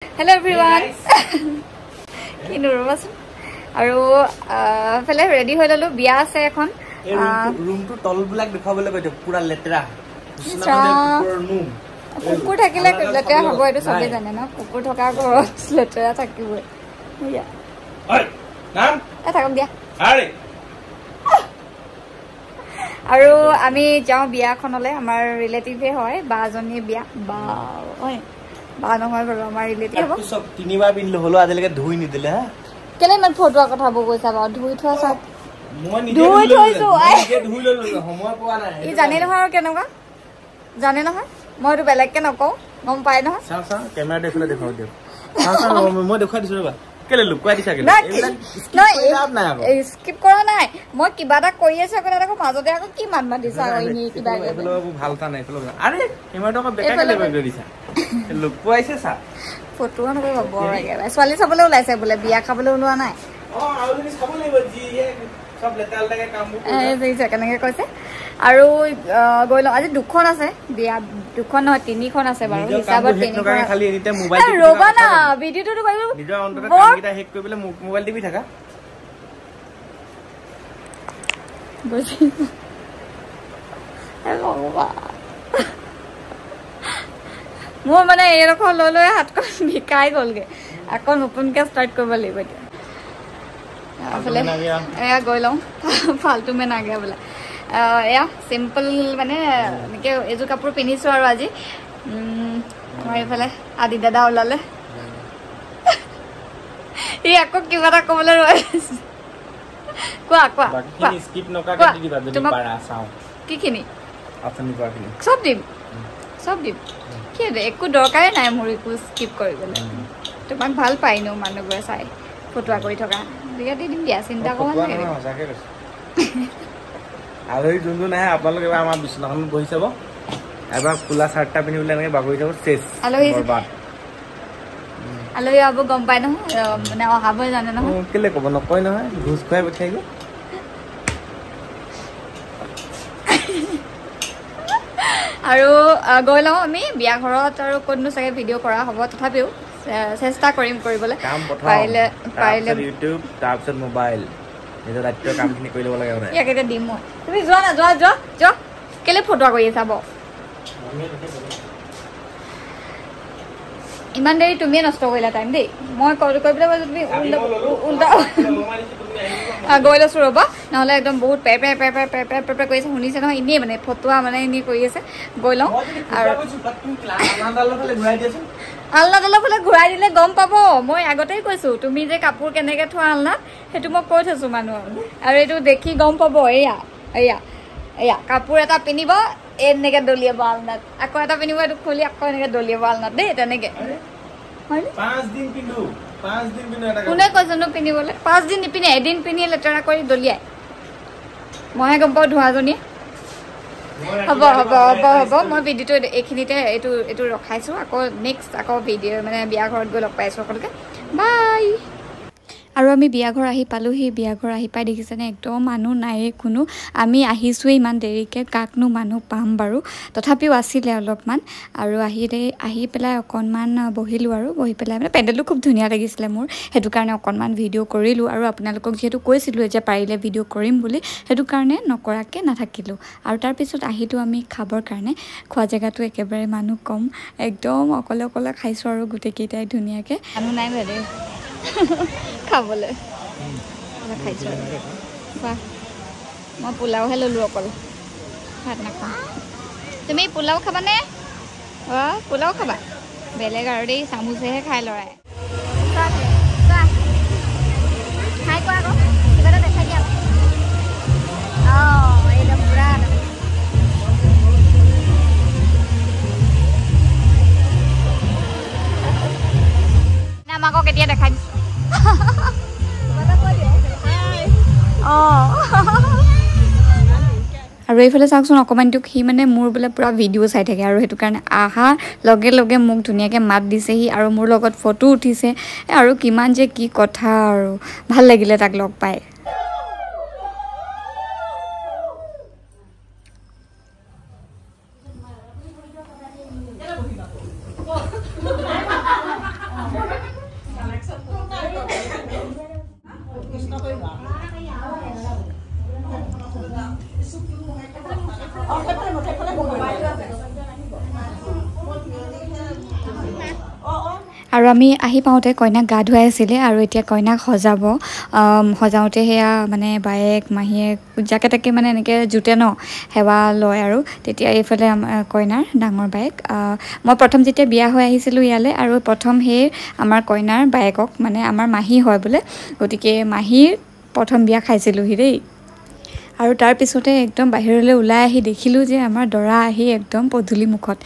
Hello everyone. Kinu robasun. Aru fele ready hoi lolu biya ase ekhon. Room to tol bulak dekhobole koite pura letera. Kukur thakile letera hobo etu sobe jane na kukur thoka gorot letera thakibo. Iya. Oi. Nam? Thakom dia. Are. Aru ami jao biya khonole amar relative hoy ba joni biya ba oi ba নহয় বাৰু আমাৰ relative হ'ব সব তিনিবাৰ বিল হলো আজিলৈকে ধুই নি দিলে হা কেলে মান ফটোৰ কথা কৈছা বা ধুই থোৱা সব মই নিজে ধুই থৈছো নিজে ধুই ললো সময় পোৱা নাই ই জানে নহয় কেনেকুৱা জানে নহয় মইটো বেলেগকে নকও গম পাই নহয় চা চা কেমেৰা দেখলে দেখাও দিও চা চা মই দেখাই দিছো ৰবা কেলে লুকুৱাই দিছা কেলে স্কিপ কৰা নাই মই কিবা এটা কৰি আছে কোনে দেখো মাজতে আকৌ কি মান মান দিছা ইনি কিবা এফলো ভাল তা নাই এফলো আৰে কেমেৰাটো আকৌ বেকা কেলে কৰি দিছা লুকুৱাইছে চা ফটো নকই বৰ লাগে ছোৱালী চাবলৈ ওলাইছে বোলে বিয়া খাবলৈ ওলোৱা নাই আউলি চাব লাগিব জি সব লেতাল লাগে কামবোৰ এই যে কেনেকে কৈছে আৰু গইল আজি দুখন আছে বিয়া দুখন নহয় তিনিখন আছে বাৰু হিচাপত তিনিখন খালি এনিতে মোবাইল ৰবা না ভিডিওটো কৰিব নিজৰ অন্তত কামকিটা হেক কৰিবলৈ মোবাইল টিভি থাকা বুজি ৰবা মোৰ মানে এৰখন লৈ হাতখন বিকাই গলগে আকৌ নতুনকে ষ্টাৰ্ট কৰিব লাগিব এতিয়া afale eya goilong faltu me na gaya bola eya simple mane nike eju kapur pinisu aru aji moi fale adi dada olale e akko kibara kobole roi kwa bakini skip noka ka di diba jodi para sao kikini apni kwa kini sob dim ki de ekku dorkare nai mori ku skip koribole tomak bhal pai no manu gore sai photo kori thoka দিয়া দি দিম দিয়া চিন্তা কৰা নাই সঁচাকে কৈছে আলহী যোনটো নাই আপোনালোকে এবাৰ আমাৰ বিছনাখনত বহি চাব এবাৰ ফুলা চাৰ্টটা পিন্ধি ওলাই এনেকে বাগৰি যাব চেছ আলহী আবু গম পাই নহয় মানে অহাবই জানে নহয় কেলে ক'ব নকয় নহয় ঘুচ খুৱাই পঠিয়াই গৈ আৰু গৈ লওঁ আমি বিয়া ঘৰত আৰু কোনটো চাগে ভিডিঅ' কৰা হ'ব তথাপিও চেষ্টা কৰিম কৰিবলৈ পাৰিলে ইউটিউব তাৰপিছত মোবাইল নিজৰ দায়িত্বৰ কামখিনি কৰি ল'ব লাগে মানে ইয়াক এতিয়া দিম মই তুমি যোৱা না যোৱা কেলে ফটো কৰি চাব ইমান দেৰি তুমিয়ে নষ্ট কৰিলা টাইম দেই মই কল কৰি পেলাই তুমি উল্টা গৈ লৈছোঁ ৰ'বা নহ'লে একদম বহুত পে কৰিছে শুনিছে নহয় এনেই মানে ফটোৱা মানে এনেই কৰি আছে গৈ লওঁ আৰু আলনাডালৰ ফালে ঘূৰাই দিলে গম পাব মই আগতেই কৈছোঁ তুমি যে কাপোৰ কেনেকৈ থোৱা আলনাত সেইটো মই কৈ থৈছোঁ মানুহক আৰু এইটো দেখি গম পাব এয়া কাপোৰ এটা পিন্ধিব এনেকৈ দলিয়াব আলনাত আকৌ এটা পিন্ধিব এইটো খুলি আকৌ এনেকৈ দলিয়াব আলনাত দেই তেনেকৈ কোনে কৈছেনো পিন্ধিবলৈ 5 দিন নিপিন্ধে এদিন পিন্ধি লেতেৰা কৰি দলিয়াই মইহে গম পাওঁ ধোৱাজনীয়ে হ'ব মই ভিডিঅ'টো এইখিনিতে এইটো ৰখাইছোঁ আকৌ নেক্সট আকৌ ভিডিঅ' মানে বিয়া ঘৰত গৈ লগ পাইছোঁ সকলোকে বাই আৰু আমি বিয়াঘৰ আহি পালোহি বিয়াঘৰ আহি পাই দেখিছেনে একদম মানুহ নায়ে কোনো আমি আহিছোঁৱে ইমান দেৰিকৈ কাকনো মানুহ পাম বাৰু তথাপিও আছিলে অলপমান আৰু আহি পেলাই অকণমান বহিলোঁ আৰু বহি পেলাই মানে পেণ্ডেলটো খুব ধুনীয়া লাগিছিলে মোৰ সেইটো কাৰণে অকণমান ভিডিঅ' কৰিলোঁ আৰু আপোনালোকক যিহেতু কৈছিলোঁ যে পাৰিলে ভিডিঅ' কৰিম বুলি সেইটো কাৰণে নকৰাকৈ নাথাকিলোঁ আৰু তাৰপিছত আহিলোঁ আমি খাবৰ কাৰণে খোৱা জেগাটো একেবাৰে মানুহ কম একদম অকলে খাইছোঁ আৰু গোটেইকেইটাই ধুনীয়াকৈ মানুহ নাই বাইদে খাবলৈ খাইছোঁ বাহ মই পোলাওহে ল'লোঁ অকল ভাত নাখাওঁ তুমি পোলাও খাবানে পোলাও খাবা বেলেগ আৰু দেই চামুচেহে খাই ল'ৰাই খাই কোৱা আকৌ কিবা এটা দেখাই দিয়া একদম পুৰা আমাক কেতিয়া দেখাই দিছোঁ আৰু এইফালে চাওকচোন অকণমানটোক সি মানে মোৰ বোলে পূৰা ভিডিঅ' চাই থাকে আৰু সেইটো কাৰণে আহা লগে লগে মোক ধুনীয়াকৈ মাত দিছেহি আৰু মোৰ লগত ফটো উঠিছে আৰু কিমান যে কি কথা আৰু ভাল লাগিলে তাক লগ পাই আৰু আমি আহি পাওঁতে কইনাক গা ধুৱাই আছিলে আৰু এতিয়া কইনাক সজাওঁতে সেয়া মানে বায়েক মাহীয়েক যাকে তাকে মানে এনেকৈ জোতে ন সেৱা লয় আৰু তেতিয়া এইফালে কইনাৰ ডাঙৰ বায়েক মই প্ৰথম যেতিয়া বিয়া হৈ আহিছিলোঁ ইয়ালৈ আৰু প্ৰথম সেই আমাৰ কইনাৰ বায়েকক মানে আমাৰ মাহী হয় বোলে গতিকে মাহীৰ প্ৰথম বিয়া খাইছিলোঁহি দেই আৰু তাৰপিছতে একদম বাহিৰলৈ ওলাই আহি দেখিলোঁ যে আমাৰ দৰা আহি একদম পদূলি মুখত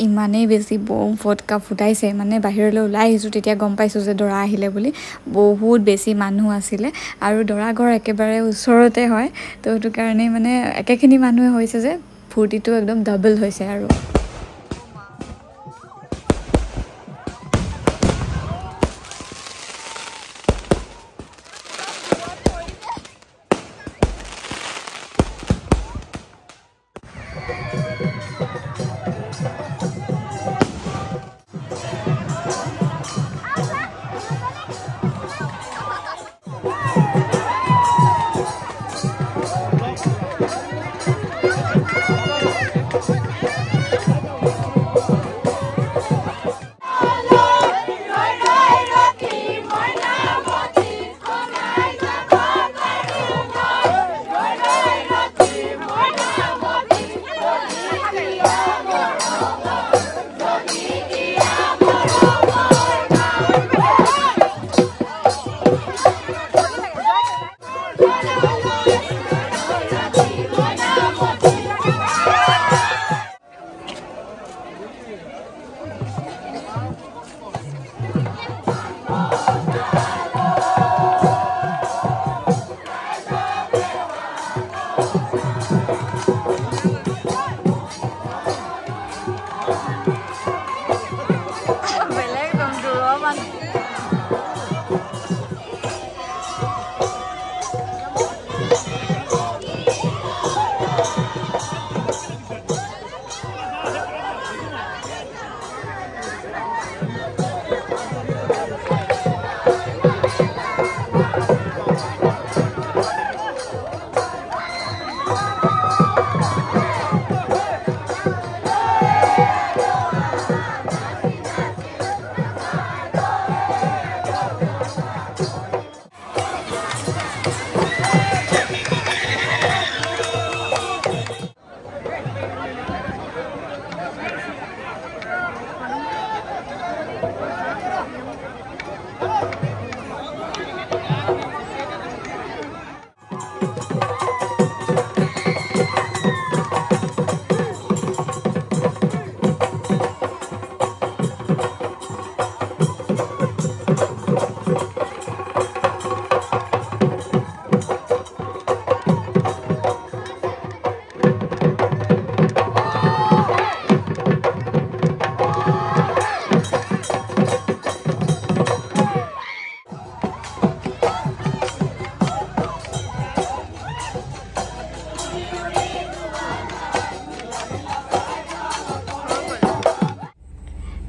ইমানেই বেছি বম ফটকা ফুটাইছে মানে বাহিৰলৈ ওলাই আহিছোঁ তেতিয়া গম পাইছোঁ যে দৰা আহিলে বুলি বহুত বেছি মানুহ আছিলে আৰু দৰা ঘৰ একেবাৰে ওচৰতে হয় তো সেইটো কাৰণেই মানে একেখিনি মানুহে হৈছে যে ফূৰ্তিটো একদম ডাবল হৈছে আৰু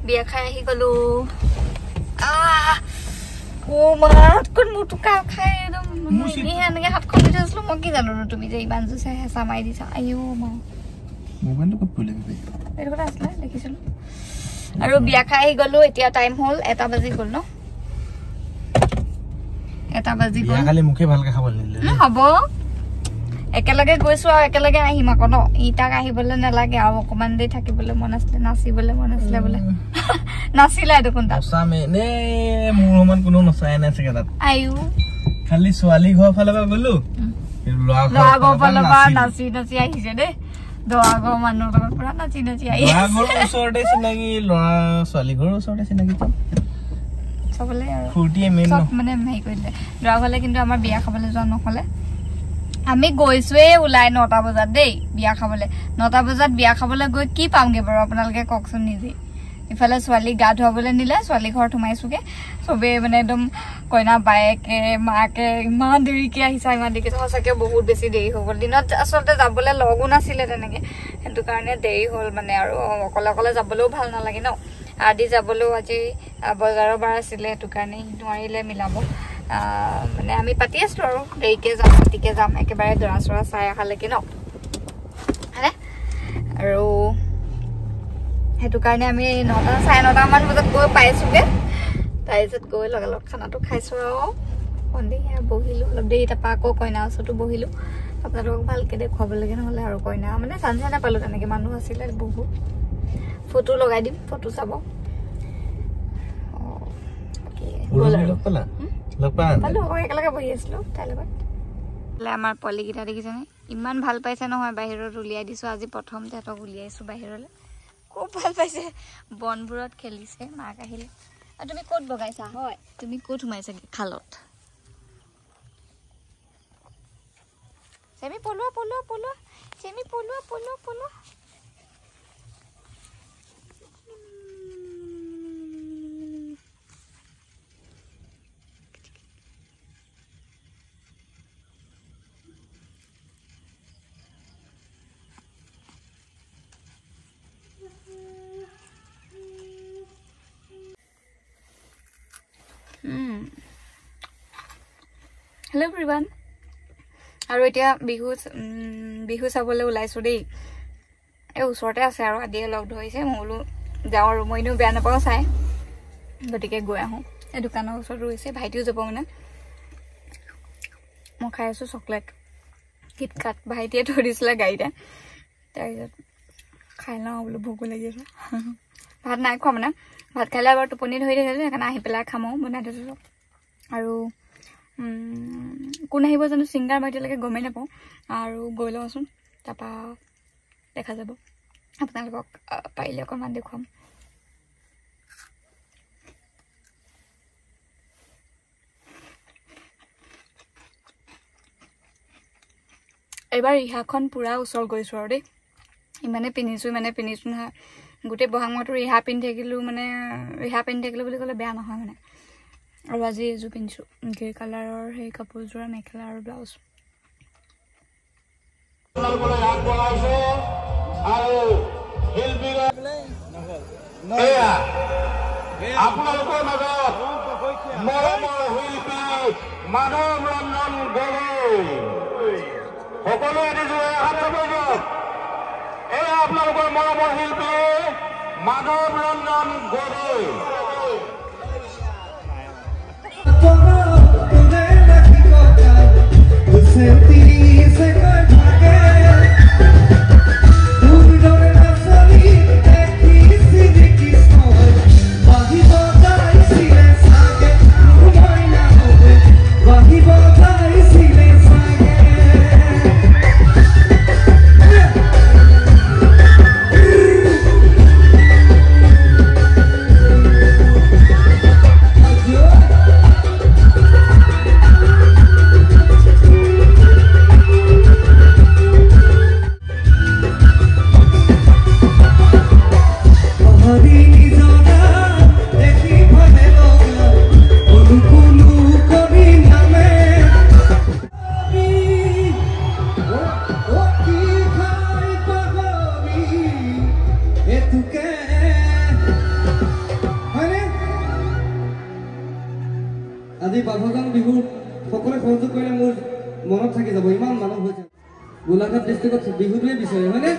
বিয়া খাই আহি গলো হাতখন মুটুকা খাই একদম এনেকে হাতখন দি থৈছিলো মই কি জানো তুমি যে ইমান জোৰছে হেঁচা মাৰি দিছা আইও মা মোবাইলটো ক'ত পৰিলে এইটো কথা আছিলে দেখিছিলো আৰু বিয়া খাই আহি গলো এতিয়া টাইম হ'ল 1 বাজি গ'ল ন 1 বাজি গ'ল খালি মুখে ভালকে খাব নিলে হ'ব একেলগে গৈছো আৰু একেলগে আহিম আকৌ ন ইটাক আহিবলৈ নালাগে আৰু অকমান দেৰি থাকিবলৈ মন আছিলে নাচিবলৈ মন আছিলে বোলে নাচিলা দেখোন তাত নে মোৰ সমান কোনো নচাই নাই চাগে তাত আয়ু খালি ছোৱালী ঘৰ ফালে গ'লো ল'ৰা ঘৰ ফালে নাচি নাচি আহিছে দেই দৰা ঘৰ মানুহৰ লগত পুৰা নাচি নাচি আহি ল'ৰা ঘৰৰ ওচৰতে চিনাকি ল'ৰা ছোৱালী ঘৰৰ ওচৰতে চিনাকি চবলে আৰু ফূৰ্তিয়ে মেইন মানে হেৰি কৰিলে দৰা ঘৰলে কিন্তু আমাৰ বিয়া খাবলৈ যোৱা নহ'লে আমি গৈছোৱে ওলাই 9টা বজাত দেই বিয়া খাবলৈ 9টা বজাত বিয়া খাবলৈ গৈ কি পামগে বাৰু আপোনালোকে কওকচোন নিজে ইফালে ছোৱালী গা ধুৱাবলৈ নিলে ছোৱালী ঘৰত সোমাইছোগে চবে মানে একদম কইনা বায়েকে মাকে ইমান দেৰিকে আহিছা ইমান দেৰিকে সঁচাকে বহুত বেছি দেৰি হৈ গ'ল দিনত আচলতে যাবলৈ লগো নাছিলে তেনেকে সেইটো কাৰণে দেৰি হ'ল মানে আৰু অকলে অকলে যাবলৈও ভাল নালাগে ন আদি যাবলৈও আজি বজাৰৰ বাৰ আছিলে সেইটো কাৰণে নোৱাৰিলে মিলাব মানে আমি পাতি আছো আৰু দেৰিকে যাম ৰাতিকে যাম একেবাৰে দৰা চৰা চাই আহালৈকে ন হয়নে আৰু সেইটো কাৰণে আমি 9টা 9:30 মান বজাত গৈ পাইছোগে তাৰপিছত গৈ লগালগ খানাটো খাইছোঁ আৰু সন্ধিয়া বহিলোঁ অলপ দেৰি, তাৰপৰা আকৌ কইনা ওচৰতো বহিলোঁ। আপোনালোকক ভালকৈ দেখুৱাব লাগে নহ'লে আৰু কইনা মানে চান্সে নাপালোঁ তেনেকৈ, মানুহ আছিলে বহুত। ফটো লগাই দিম, ফটো চাব। একেলগে বহি আছিলোঁ তাইৰ লগত। আমাৰ পোৱালিকেইটা দেখিছেনে ইমান ভাল পাইছে নহয়, বাহিৰত উলিয়াই দিছোঁ আজি প্ৰথম তেহেঁতক উলিয়াইছোঁ বাহিৰলৈ। খুব ভাল পাইছে, বনবোৰত খেলিছে। মাক আহিলে আৰু তুমি ক'ত বগাইছা হয়, তুমি ক'ত সোমাইছাগে খালত? চেমি পলোৱা পলোৱা পলোৱা, চেমি পলোৱা পলোৱা পলোৱা। Hello' everyone. আৰু এতিয়া বিহু চাবলৈ ওলাইছোঁ দেই। এই ওচৰতে আছে আৰু আদিয়ে লগ ধৰিছে, মই বোলো যাওঁ আৰু, মই এনেও বেয়া নাপাওঁ চাই, গতিকে গৈ আহোঁ। এই দোকানৰ ওচৰত ৰৈছে, ভাইটিও যাব মানে। মই খাই আছোঁ চকলেট কিটকাট, ভাইটিয়ে থৈ দিছিলে গাড়ীতে। তাৰপিছত খাই লওঁ বোলো, ভোকো লাগি আছে। ভাত নাই খোৱা মানে, ভাত খালে এবাৰ টোপনি ধৰি থাকিলে, সেইকাৰণে আহি পেলাই খাম আৰু বনাই থৈছোঁ। আৰু কোন আহিব জানো, ছিংগাৰ মই এতিয়ালৈকে গমেই নাপাওঁ। আৰু গৈ লওঁচোন, তাৰপৰা দেখা যাব। আপোনালোকক পাৰিলে অকণমান দেখুৱাম। এইবাৰ ৰিহাখন পূৰা ওচৰ গৈছোঁ আৰু দেই। ইমানে পিন্ধিছোঁ নহয়। গোটেই বহাগ মাহটো ৰিহা পিন্ধি থাকিলোঁ বুলি ক'লে বেয়া নহয় মানে। আৰু আজি এযোৰ পিন্ধিছোঁ, গ্ৰে কালাৰৰ সেই কাপোৰযোৰৰ মেখেলা আৰু ব্লাউজ। আপোনালোকৰ মাজত মৰমৰ শিল্পী মাধৱ ৰঞ্জন গগৈ, সকলোৱে এয়া আপোনালোকৰ মৰমৰ শিল্পী মাধৱ ৰঞ্জন গগৈ। আজি বাভাজান বিহু সকলে সহযোগ কৰিলে মোৰ মনত থাকি যাব, ইমান মানুহ হৈছে। গোলাঘাট ডিষ্ট্ৰিক্টত বিহুটোৱে বিচাৰে হয়নে?